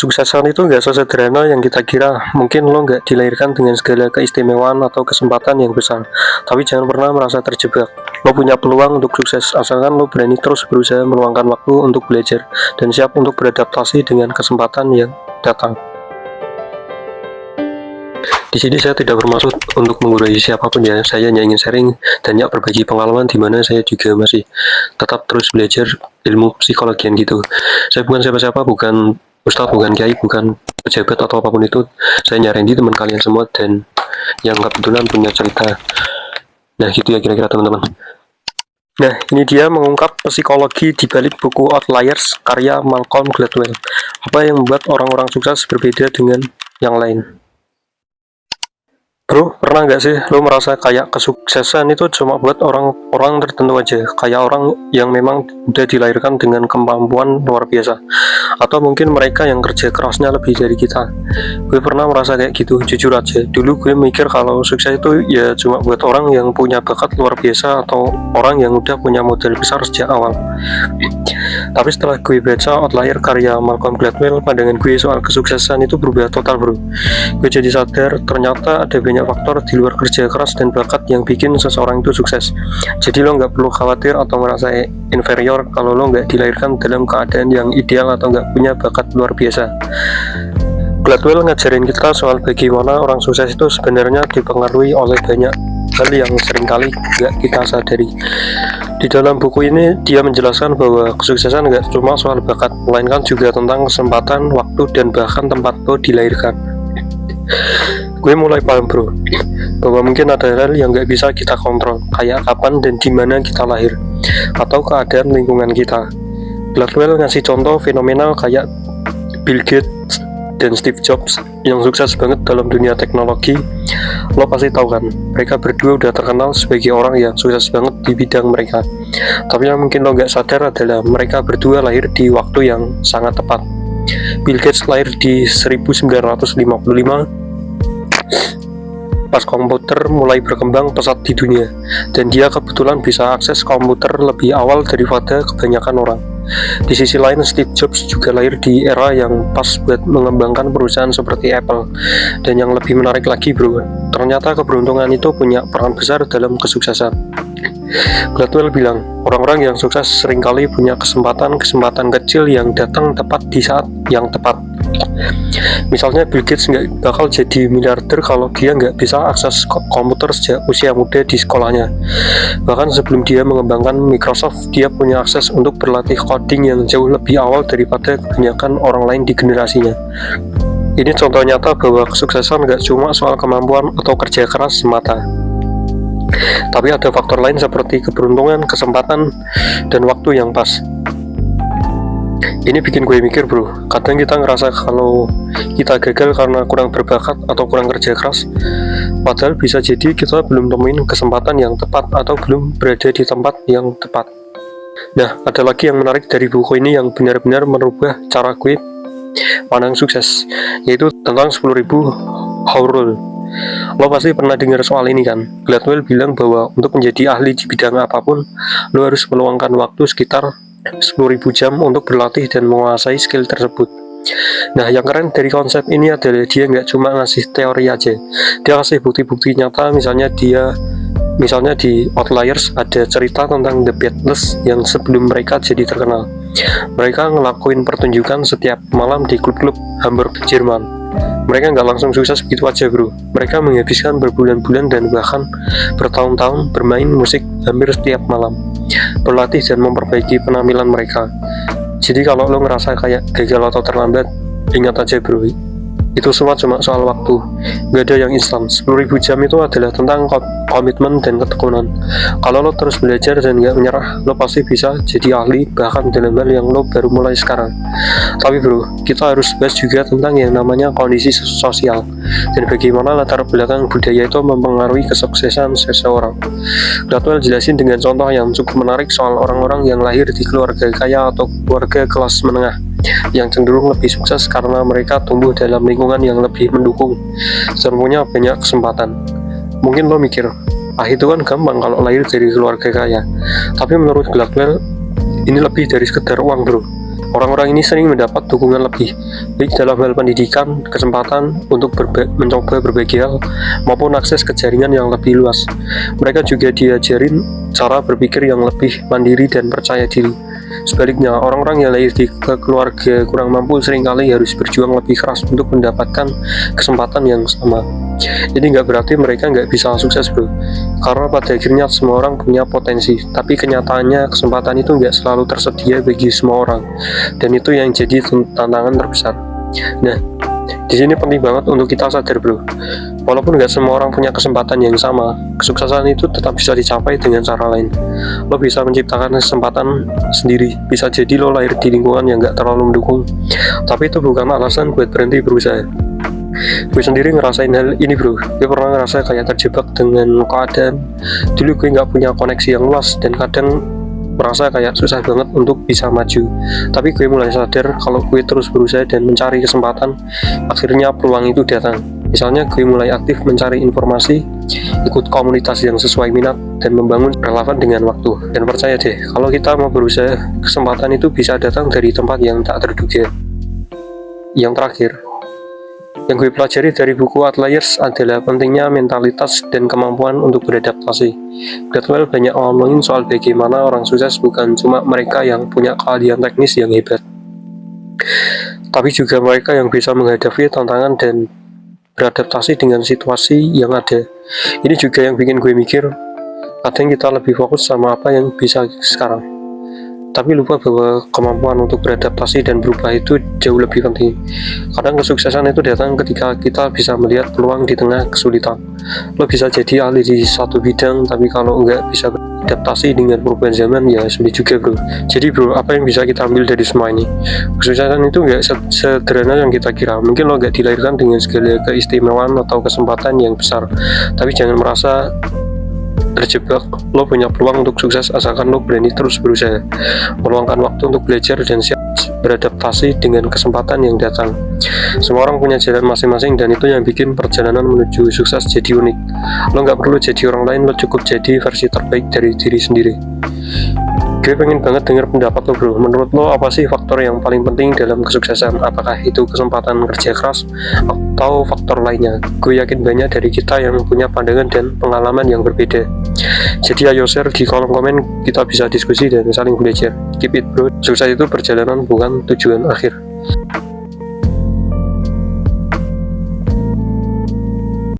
Kesuksesan itu nggak sesederhana yang kita kira. Mungkin lo nggak dilahirkan dengan segala keistimewaan atau kesempatan yang besar, tapi jangan pernah merasa terjebak. Lo punya peluang untuk sukses, asalkan lo berani terus berusaha meluangkan waktu untuk belajar, dan siap untuk beradaptasi dengan kesempatan yang datang. Di sini saya tidak bermaksud untuk mengurangi siapapun ya, saya hanya ingin sharing dan ya berbagi pengalaman di mana saya juga masih tetap terus belajar ilmu psikologian gitu. Saya bukan siapa-siapa, bukan ustadz, bukan kiai, bukan pejabat atau apapun itu. Saya nyari teman kalian semua dan yang kebetulan punya cerita. Nah gitu ya kira-kira teman-teman. Nah ini dia mengungkap psikologi di balik buku Outliers karya Malcolm Gladwell. Apa yang membuat orang-orang sukses berbeda dengan yang lain? Bro, pernah nggak sih lo merasa kayak kesuksesan itu cuma buat orang-orang tertentu aja, kayak orang yang memang udah dilahirkan dengan kemampuan luar biasa, atau mungkin mereka yang kerja kerasnya lebih dari kita. Gue pernah merasa kayak gitu, jujur aja. Dulu gue mikir kalau sukses itu ya cuma buat orang yang punya bakat luar biasa atau orang yang udah punya modal besar sejak awal. Tapi setelah gue baca Outlier karya Malcolm Gladwell, pandangan gue soal kesuksesan itu berubah total bro. Gue jadi sadar ternyata ada banyak faktor di luar kerja keras dan bakat yang bikin seseorang itu sukses. Jadi lo nggak perlu khawatir atau merasa inferior kalau lo nggak dilahirkan dalam keadaan yang ideal atau nggak punya bakat luar biasa. Gladwell ngajarin kita soal bagaimana orang sukses itu sebenarnya dipengaruhi oleh banyak hal yang seringkali nggak kita sadari. Di dalam buku ini dia menjelaskan bahwa kesuksesan nggak cuma soal bakat, melainkan juga tentang kesempatan, waktu, dan bahkan tempat lo dilahirkan. Gue mulai paham bro, bahwa mungkin ada hal yang nggak bisa kita kontrol, kayak kapan dan di mana kita lahir, atau keadaan lingkungan kita. Gladwell ngasih contoh fenomenal kayak Bill Gates dan Steve Jobs yang sukses banget dalam dunia teknologi. Lo pasti tahu kan, mereka berdua udah terkenal sebagai orang yang sukses banget di bidang mereka. Tapi yang mungkin lo nggak sadar adalah mereka berdua lahir di waktu yang sangat tepat. Bill Gates lahir di 1955 pas komputer mulai berkembang pesat di dunia, dan dia kebetulan bisa akses komputer lebih awal daripada kebanyakan orang. Di sisi lain, Steve Jobs juga lahir di era yang pas buat mengembangkan perusahaan seperti Apple. Dan yang lebih menarik lagi bro, ternyata keberuntungan itu punya peran besar dalam kesuksesan. Gladwell bilang, orang-orang yang sukses seringkali punya kesempatan kecil yang datang tepat di saat yang tepat. Misalnya Bill Gates nggak bakal jadi miliarder kalau dia nggak bisa akses komputer sejak usia muda di sekolahnya. Bahkan sebelum dia mengembangkan Microsoft, dia punya akses untuk berlatih coding yang jauh lebih awal daripada kebanyakan orang lain di generasinya. Ini contoh nyata bahwa kesuksesan nggak cuma soal kemampuan atau kerja keras semata, tapi ada faktor lain seperti keberuntungan, kesempatan, dan waktu yang pas. Ini bikin gue mikir bro, kadang kita ngerasa kalau kita gagal karena kurang berbakat atau kurang kerja keras, padahal bisa jadi kita belum temuin kesempatan yang tepat atau belum berada di tempat yang tepat. Nah, ada lagi yang menarik dari buku ini yang benar-benar merubah cara gue pandang sukses, yaitu tentang 10.000 Hour Rule. Lo pasti pernah dengar soal ini kan? Gladwell bilang bahwa untuk menjadi ahli di bidang apapun, lo harus meluangkan waktu sekitar 10.000 jam untuk berlatih dan menguasai skill tersebut. Nah, yang keren dari konsep ini adalah dia nggak cuma ngasih teori aja, dia kasih bukti-bukti nyata. Misalnya di Outliers ada cerita tentang The Beatles yang sebelum mereka jadi terkenal, mereka ngelakuin pertunjukan setiap malam di klub-klub Hamburg, Jerman. Mereka nggak langsung sukses begitu aja bro, mereka menghabiskan berbulan-bulan dan bahkan bertahun-tahun bermain musik hampir setiap malam, berlatih dan memperbaiki penampilan mereka. Jadi kalau lo ngerasa kayak gagal atau terlambat, ingat aja bro, itu semua cuma soal waktu, gak ada yang instan. 10.000 jam itu adalah tentang komitmen dan ketekunan. Kalau lo terus belajar dan gak menyerah, lo pasti bisa jadi ahli bahkan dalam hal yang lo baru mulai sekarang. Tapi bro, kita harus bahas juga tentang yang namanya kondisi sosial dan bagaimana latar belakang budaya itu mempengaruhi kesuksesan seseorang. Gladwell jelasin dengan contoh yang cukup menarik soal orang-orang yang lahir di keluarga kaya atau keluarga kelas menengah yang cenderung lebih sukses karena mereka tumbuh dalam lingkungan yang lebih mendukung dan punya banyak kesempatan. Mungkin lo mikir, itu kan gampang kalau lahir dari keluarga kaya. Tapi menurut Gladwell, ini lebih dari sekedar uang bro. Orang-orang ini sering mendapat dukungan lebih, baik dalam hal pendidikan, kesempatan untuk mencoba berbagai hal, maupun akses ke jaringan yang lebih luas. Mereka juga diajarin cara berpikir yang lebih mandiri dan percaya diri. Sebaliknya, orang-orang yang lahir di keluarga kurang mampu seringkali harus berjuang lebih keras untuk mendapatkan kesempatan yang sama. Ini nggak berarti mereka nggak bisa sukses, bro. Karena pada akhirnya semua orang punya potensi, tapi kenyataannya kesempatan itu nggak selalu tersedia bagi semua orang, dan itu yang jadi tantangan terbesar. Nah, di sini penting banget untuk kita sadar, bro. Walaupun nggak semua orang punya kesempatan yang sama, kesuksesan itu tetap bisa dicapai dengan cara lain. Lo bisa menciptakan kesempatan sendiri. Bisa jadi lo lahir di lingkungan yang nggak terlalu mendukung, tapi itu bukan alasan buat berhenti berusaha. Gue sendiri ngerasain hal ini, bro. Gue pernah ngerasa kayak terjebak dengan keadaan. Dulu gue nggak punya koneksi yang luas dan kadang merasa kayak susah banget untuk bisa maju. Tapi gue mulai sadar kalau gue terus berusaha dan mencari kesempatan, akhirnya peluang itu datang. Misalnya gue mulai aktif mencari informasi, ikut komunitas yang sesuai minat, dan membangun relevan dengan waktu. Dan percaya deh, kalau kita mau berusaha, kesempatan itu bisa datang dari tempat yang tak terduga. Yang terakhir, yang gue pelajari dari buku Outliers adalah pentingnya mentalitas dan kemampuan untuk beradaptasi. Gladwell banyak ngomongin soal bagaimana orang sukses bukan cuma mereka yang punya keahlian teknis yang hebat, tapi juga mereka yang bisa menghadapi tantangan dan beradaptasi dengan situasi yang ada. Ini juga yang bikin gue mikir, kadang kita lebih fokus sama apa yang bisa sekarang, tapi lupa bahwa kemampuan untuk beradaptasi dan berubah itu jauh lebih penting. Kadang kesuksesan itu datang ketika kita bisa melihat peluang di tengah kesulitan. Lo bisa jadi ahli di satu bidang, tapi kalau nggak bisa beradaptasi dengan perubahan zaman, ya sulit juga, bro. Jadi, bro, apa yang bisa kita ambil dari semua ini? Kesuksesan itu nggak sederhana yang kita kira. Mungkin lo nggak dilahirkan dengan segala keistimewaan atau kesempatan yang besar, tapi jangan merasa terjebak. Lo punya peluang untuk sukses asalkan lo berani terus berusaha, meluangkan waktu untuk belajar, dan siap beradaptasi dengan kesempatan yang datang. Semua orang punya jalan masing-masing, dan itu yang bikin perjalanan menuju sukses jadi unik. Lo nggak perlu jadi orang lain, lo cukup jadi versi terbaik dari diri sendiri. Gue pengen banget denger pendapat lo, bro. Menurut lo, apa sih faktor yang paling penting dalam kesuksesan? Apakah itu kesempatan kerja keras atau faktor lainnya? Gue yakin banyak dari kita yang punya pandangan dan pengalaman yang berbeda. Jadi ayo share di kolom komen, kita bisa diskusi dan saling belajar. Keep it, bro. Sukses itu perjalanan, bukan tujuan akhir.